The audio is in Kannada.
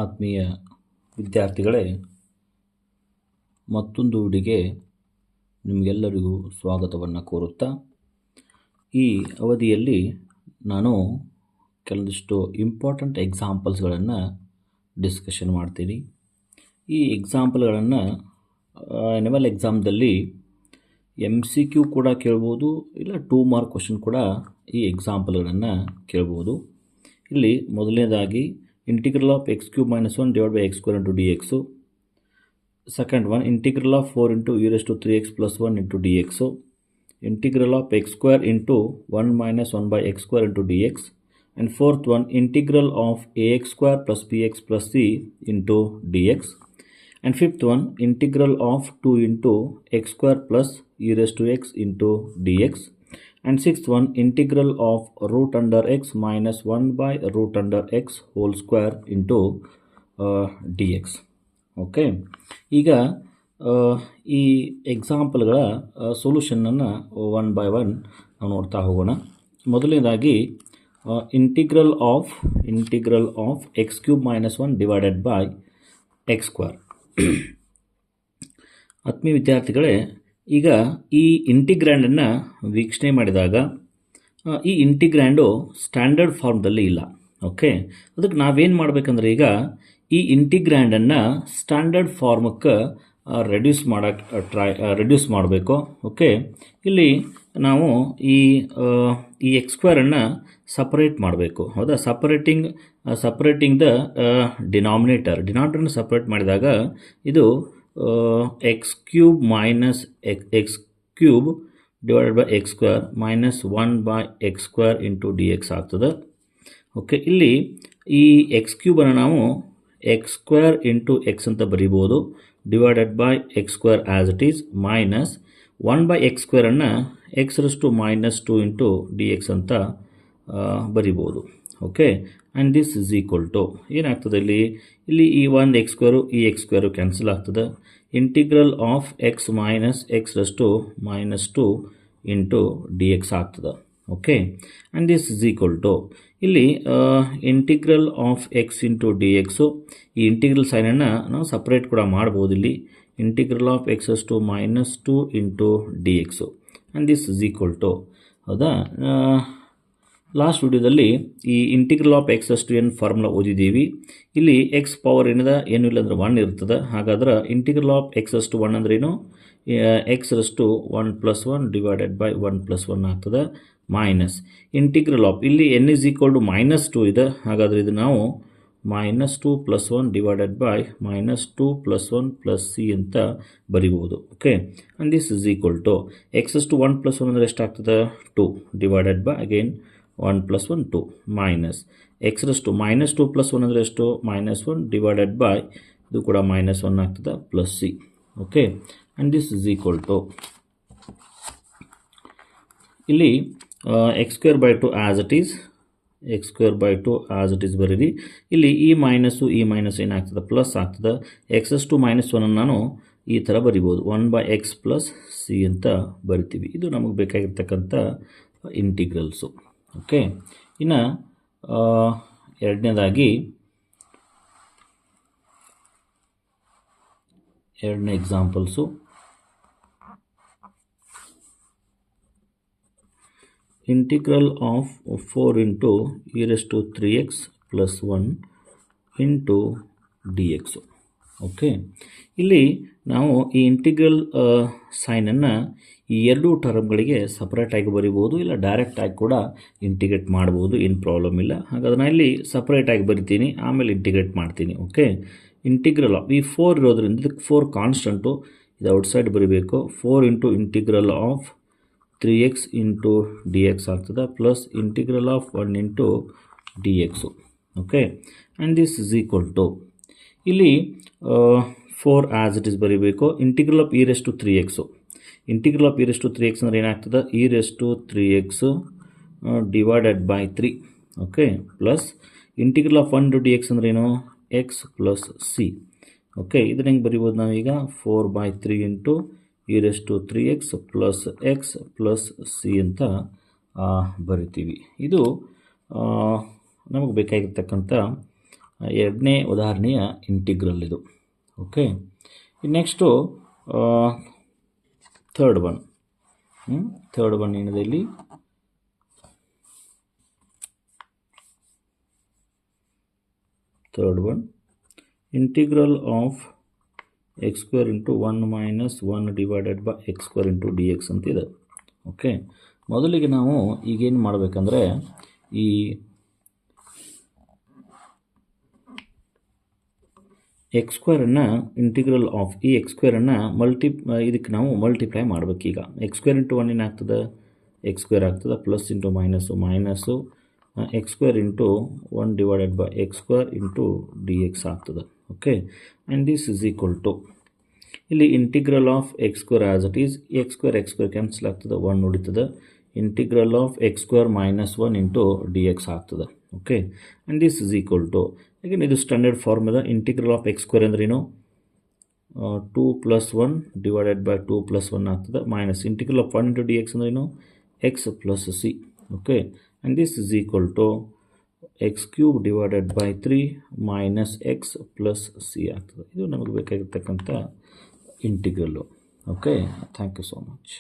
ಆತ್ಮೀಯ ವಿದ್ಯಾರ್ಥಿಗಳೇ, ಮತ್ತೊಂದು ವಿಡಿಯೋಗೆ ನಿಮಗೆಲ್ಲರಿಗೂ ಸ್ವಾಗತವನ್ನು ಕೋರುತ್ತಾ, ಈ ಅವಧಿಯಲ್ಲಿ ನಾನು ಕೆಲವೊಂದಿಷ್ಟು ಇಂಪಾರ್ಟೆಂಟ್ ಎಕ್ಸಾಂಪಲ್ಸ್ಗಳನ್ನು ಡಿಸ್ಕಷನ್ ಮಾಡ್ತೀನಿ. ಈ ಎಕ್ಸಾಂಪಲ್ಗಳನ್ನು ಎನ್ಯುವಲ್ ಎಕ್ಸಾಮ್ದಲ್ಲಿ MCQ ಕೂಡ ಕೇಳ್ಬೋದು, ಇಲ್ಲ 2 ಮಾರ್ಕ್ ಕ್ವಶನ್ ಕೂಡ ಈ ಎಕ್ಸಾಂಪಲ್ಗಳನ್ನು ಕೇಳ್ಬೋದು. ಇಲ್ಲಿ ಮೊದಲನೇದಾಗಿ integral of x³ - 1 divide by x² into dx. Second one integral of 4 into e⁻³ + 1 into dx. Integral of x² into 1 - 1 by x² into dx. and fourth one integral of ax² + bx + c into dx. and fifth one integral of 2 into x² plus e⁻x into dx. and sixth one integral of root under x minus 1 by root under x whole square into dx. Okay, ಈಗ ಈ ಎಕ್ಸಾಂಪಲ್ಗಳ ಸೊಲ್ಯೂಷನನ್ನು ಒನ್ ಬೈ ಒನ್ ನಾವು ನೋಡ್ತಾ ಹೋಗೋಣ. ಮೊದಲನೇದಾಗಿ integral of x³ - 1 divided by x². ಆತ್ಮೀಯ ವಿದ್ಯಾರ್ಥಿಗಳೇ, ಈಗ ಈ ಇಂಟಿಗ್ರ್ಯಾಂಡನ್ನು ವೀಕ್ಷಣೆ ಮಾಡಿದಾಗ ಈ ಇಂಟಿಗ್ರ್ಯಾಂಡು ಸ್ಟ್ಯಾಂಡರ್ಡ್ ಫಾರ್ಮ್ದಲ್ಲಿ ಇಲ್ಲ. ಓಕೆ, ಅದಕ್ಕೆ ನಾವೇನು ಮಾಡಬೇಕಂದ್ರೆ ಈಗ ಈ ಇಂಟಿಗ್ರ್ಯಾಂಡನ್ನು ಸ್ಟ್ಯಾಂಡರ್ಡ್ ಫಾರ್ಮಕ್ಕೆ ರೆಡ್ಯೂಸ್ ಮಾಡಬೇಕು. ಓಕೆ, ಇಲ್ಲಿ ನಾವು ಈ x² ಸಪರೇಟ್ ಮಾಡಬೇಕು. ಹೌದಾ, ಸಪರೇಟಿಂಗ್ ದ ಡಿನಾಮಿನೇಟರ್ನ ಸಪರೇಟ್ ಮಾಡಿದಾಗ ಇದು x³ - x³ divided by x² minus 1 by x² into dx ಆಗ್ತದೆ. ಓಕೆ, ಇಲ್ಲಿ ಈ x³ ನಾವು x² ಇಂಟು x ಅಂತ ಬರಿಬೋದು, divided by x² as it is, minus 1 by x² x⁻² into dx ಅಂತ ಬರಿಬೋದು. Okay, and this is equal to ಏನಾಗ್ತದೆ, ಇಲ್ಲಿ ಈ ಒಂದು x² ಈ x² ಕ್ಯಾನ್ಸಲ್ ಆಗ್ತದೆ. Integral of x minus x⁻² into dx ಆಗ್ತದೆ. Okay, and this is equal to ಇಲ್ಲಿ integral of x into dx. ಈ ಇಂಟಿಗ್ರಲ್ ಸೈನನ್ನು ನಾವು ಸಪ್ರೇಟ್ ಕೂಡ ಮಾಡ್ಬೋದು. ಇಲ್ಲಿ integral of x⁻² into dx. And this is equal to, ಹೌದಾ, ಲಾಸ್ಟ್ ವಿಡಿಯೋದಲ್ಲಿ ಈ ಇಂಟಿಗ್ರಲ್ ಆಫ್ x⁻n ಫಾರ್ಮುಲಾ ಓದಿದ್ದೀವಿ. ಇಲ್ಲಿ x ಪವರ್ ಏನಿದೆ, ಏನೂ ಇಲ್ಲ ಅಂದರೆ 1 ಇರ್ತದೆ. ಹಾಗಾದ್ರೆ ಇಂಟಿಗ್ರಲ್ ಆಫ್ x⁻1 ಅಂದ್ರೇನು, x⁻1 + 1 ಡಿವೈಡೆಡ್ ಬೈ 1 + 1 ಆಗ್ತದೆ, ಮೈನಸ್ ಇಂಟಿಗ್ರಲ್ ಆಫ್ ಇಲ್ಲಿ n ಇಸ್ ಈಕ್ವಲ್ ಟು -2 ಇದೆ. ಹಾಗಾದರೆ ಇದು ನಾವು -2 + 1 ಡಿವೈಡೆಡ್ ಬೈ -2 + 1 + c ಅಂತ ಬರಿಬೋದು. Okay, and this is equal to x⁻1 + 1 ಅಂದರೆ ಎಷ್ಟಾಗ್ತದೆ, 2 divided by again 1 + 1 2 minus x⁻2 + 1 ಅಂದರೆ ಎಷ್ಟು, -1 ಡಿವೈಡೆಡ್ ಬೈ ಇದು ಕೂಡ -1 ಆಗ್ತದೆ plus c. Okay, and this is equal to ಇಲ್ಲಿ x²/2 as it is, x²/2 as it is ಬರೀರಿ. ಇಲ್ಲಿ ಈ ಮೈನಸ್ಸು ಏನಾಗ್ತದೆ, ಪ್ಲಸ್ ಆಗ್ತದೆ. x⁻² - 1 ನಾನು ಈ ಥರ ಬರಿಬೋದು, 1 ಬೈ x ಪ್ಲಸ್ c ಅಂತ ಬರಿತೀವಿ. ಇದು ನಮಗೆ ಬೇಕಾಗಿರ್ತಕ್ಕಂಥ ಇಂಟಿಗ್ರಲ್ಸು. ಓಕೆ, ಇನ್ನು ಎರಡನೇ examples integral of 4 into e⁻³ + 1 into dx. Okay, ಇಲ್ಲಿ ನಾವು ಈ ಇಂಟಿಗ್ರಲ್ ಸೈನನ್ನು ಈ ಎರಡು ಟರ್ಮ್ಗಳಿಗೆ ಸಪ್ರೇಟಾಗಿ ಬರಿಬೋದು, ಇಲ್ಲ ಡೈರೆಕ್ಟಾಗಿ ಕೂಡ ಇಂಟಿಗ್ರೇಟ್ ಮಾಡ್ಬೋದು, ಏನು ಪ್ರಾಬ್ಲಮ್ ಇಲ್ಲ. ಹಾಗಾದ್ರೆ ನಾನು ಇಲ್ಲಿ ಸಪ್ರೇಟಾಗಿ ಬರಿತೀನಿ, ಆಮೇಲೆ ಇಂಟಿಗ್ರೇಟ್ ಮಾಡ್ತೀನಿ. ಓಕೆ, ಇಂಟಿಗ್ರಲ್ ಆಫ್ ಈ 4 ಇರೋದ್ರಿಂದ ಇದಕ್ಕೆ 4 ಕಾನ್ಸ್ಟೆಂಟು, ಇದು ಔಟ್ಸೈಡ್ ಬರೀಬೇಕು. 4 into integral of 3x into dx ಆಗ್ತದೆ, plus integral of 1 into dx. Okay, and this is equal to ಇಲ್ಲಿ 4 ಆ್ಯಸ್ ಇಟ್ ಈಸ್ ಬರೀಬೇಕು. Integral of e⁻³ integral of e⁻³ ಅಂದರೆ ಏನಾಗ್ತದೆ, e⁻³ divided by 3. Okay, plus integral of 1 into dx ಅಂದ್ರೆ ಏನು, x ಪ್ಲಸ್ c. ಓಕೆ, ಇದನ್ನ ಹೆಂಗೆ ಬರಿಬೋದು ನಾವೀಗ, 4/3 into e⁻³ plus x plus c ಅಂತ ಬರಿತೀವಿ. ಇದು ನಮಗೆ ಬೇಕಾಗಿರ್ತಕ್ಕಂಥ ಎರಡನೇ ಉದಾಹರಣೆಯ ಇಂಟಿಗ್ರಲ್ ಇದು. ಓಕೆ, ನೆಕ್ಸ್ಟು ಥರ್ಡ್ ಒನ್ ಏನಿದೆ ಇಲ್ಲಿ, third one integral of x square into 1 minus 1 divided by x square into d X ಅಂತಿದೆ. ಓಕೆ, ಮೊದಲಿಗೆ ನಾವು ಈಗೇನು ಮಾಡಬೇಕಂದ್ರೆ ಈ ಎಕ್ಸ್ ಸ್ಕ್ವೇರನ್ನು ಇಂಟಿಗ್ರಲ್ ಆಫ್ ಈ ಎಕ್ಸ್ ಸ್ಕ್ವೇರನ್ನು ಇದಕ್ಕೆ ನಾವು ಮಲ್ಟಿಪ್ಲೈ ಮಾಡಬೇಕು. ಈಗ ಎಕ್ಸ್ ಸ್ಕ್ವೇರ್ ಇಂಟು 1 ಏನಾಗ್ತದೆ, ಎಕ್ಸ್ ಸ್ಕ್ವೇರ್ ಆಗ್ತದೆ, plus into minus x square into 1 divided by x square into d x ಆಗ್ತದೆ. Okay, and this is equal to ಇಲ್ಲಿ integral of x square as it is, x square cancel ಆಗ್ತದೆ, 1 ಉಳಿತದೆ, integral of x square minus 1 into d x ಆಗ್ತದೆ. Okay, and this is equal to, ಈಗ ಇದು ಸ್ಟ್ಯಾಂಡರ್ಡ್ ಫಾರ್ಮ್ ಇದೆ. ಇಂಟಿಗ್ರಲ್ ಆಫ್ ಎಕ್ಸ್ ಸ್ಕ್ವೇರ್ ಅಂದ್ರೇನು, 2 ಪ್ಲಸ್ 1 ಡಿವೈಡೆಡ್ ಬೈ 2 ಪ್ಲಸ್ 1 ಆಗ್ತದೆ, minus integral of 1 into d x ಅಂದ್ರೇನು, x plus C. Okay, and this is equal to x cube divided by 3 minus x plus C ಆಗ್ತದೆ. ಇದು ನಮಗೆ ಬೇಕಾಗಿರ್ತಕ್ಕಂಥ integral. Okay, thank you so much.